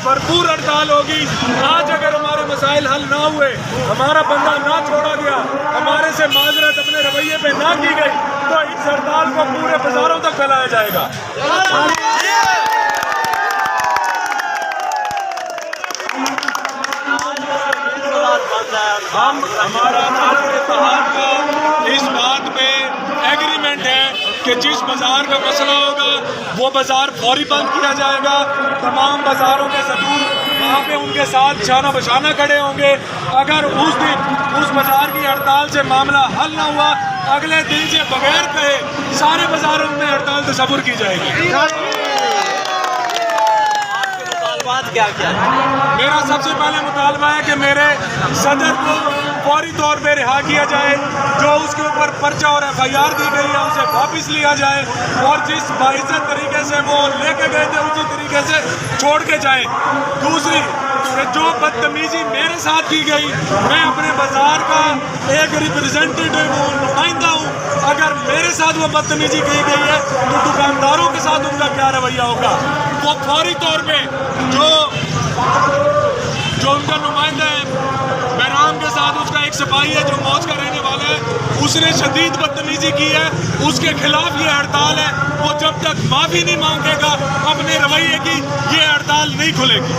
भरपूर हड़ताल होगी। आज अगर हमारे मसाइल हल ना हुए, हमारा बंदा ना छोड़ा गया, हमारे से माजरत अपने रवैये पे ना की गई, तो इस हड़ताल को पूरे बाजारों तक फैलाया जाएगा। हम हमारा इत्तेहाद का इस बात पे एग्रीमेंट है कि जिस बाजार का मसला होगा वो बाजार फौरी बंद किया जाएगा। तमाम बाजारों के सदूर वहाँ पे उनके साथ शाना बशाना खड़े होंगे। अगर उस दिन उस बाजार की हड़ताल से मामला हल ना हुआ, अगले दिन से बगैर कहे सारे बाजारों में हड़ताल तस्वुर की जाएगी। क्या क्या मेरा सबसे पहले मुतालबा है कि मेरे सदर को फौरी तौर पे रिहा किया जाए, जो उसके ऊपर पर्चा और FIR दी गई है उसे वापस लिया जाए, और जिस बाइज्जत तरीके से वो लेके गए थे उसी तरीके से छोड़ के जाए। दूसरी कि जो बदतमीजी मेरे साथ की गई, मैं अपने बाजार का एक रिप्रेजेंटेटिव हूँ, नुमाइंदा हूँ, अगर मेरे साथ वो बदतमीजी की गई है तो दुकानदारों के साथ उनका क्या रवैया होगा। वो फौरी तौर पे जो उनका नुमाइंदा है बहराम के साथ उसका एक सिपाही है जो मौज का रहने वाला है, उसने शदीद बदतमीजी की है, उसके खिलाफ ये हड़ताल है। वो जब तक माफी नहीं मांगेगा अपने रवैये की, ये हड़ताल नहीं खुलेगी।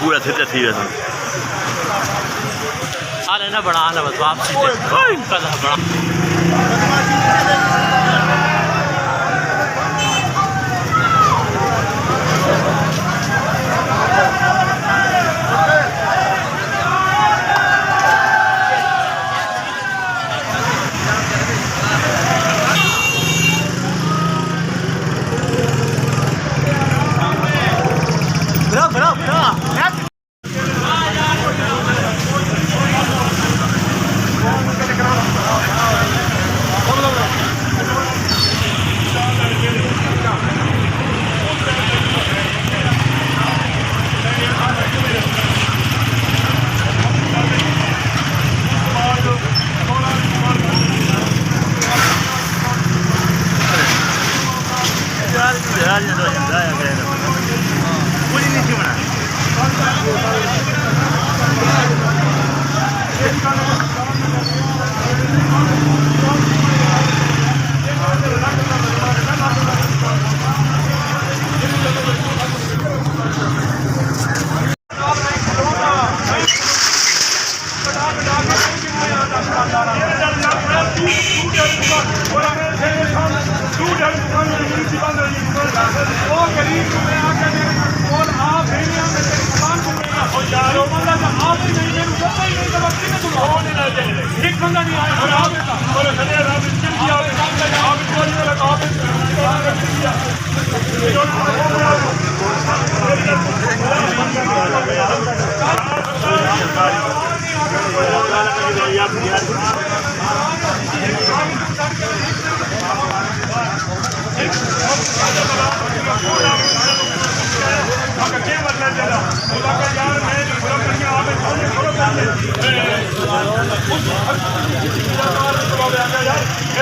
पूरा थी आने ना बड़ा आना बस वापसी इनका बड़ा एक बंदा नहीं आया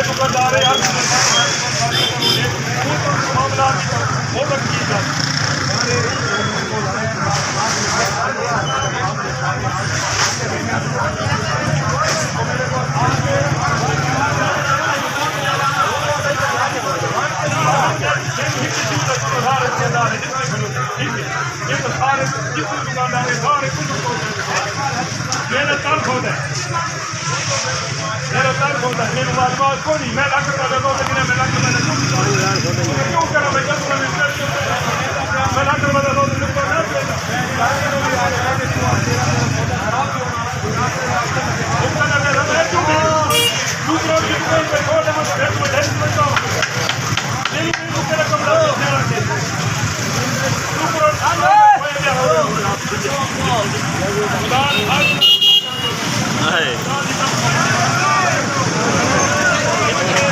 दुकानदार है यार मामला बहुत अच्छी है। मेरा तर्क होता है को नहीं मैं लाख रुपया दो लेकिन मैं लाख रुपया क्यों करा मैं लाख रुपया दो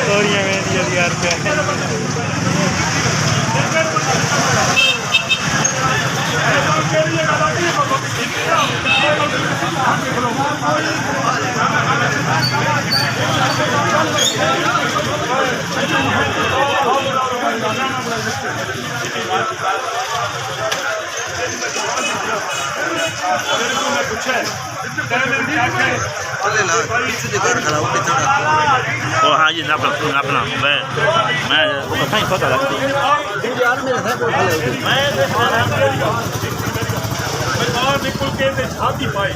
ਤੋਰੀਆਂ ਵੇਂਦੀਆਂ ਦੀ ਯਾਰ वो हाँ जी अपना मैं कहीं पता लगती बिल्कुल के छाती पाई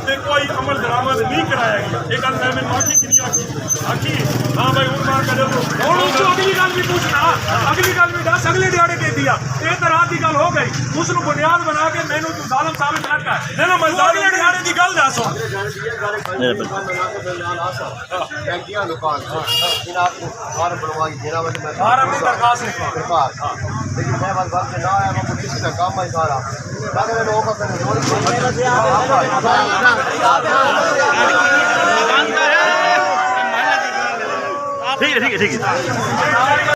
ते कोई अमल दरामद नहीं कराया गया एक गल मैं आखी कि नहीं आखी हाँ भाई उन बार कर और उसको अगली गल भी पूछना अगली गल भी दस अगले दिहाड़े कह दिया ये तो रात की गल हो गई उसको बुनियाद बना के मैनू तू जालम साबित ना कर ना मैं अगले दिहाड़े की गल दस फार्म नहीं दरखास्त लेकिन मैं बस घर से ना आया मैं पुलिस का काम है सारा ठीक है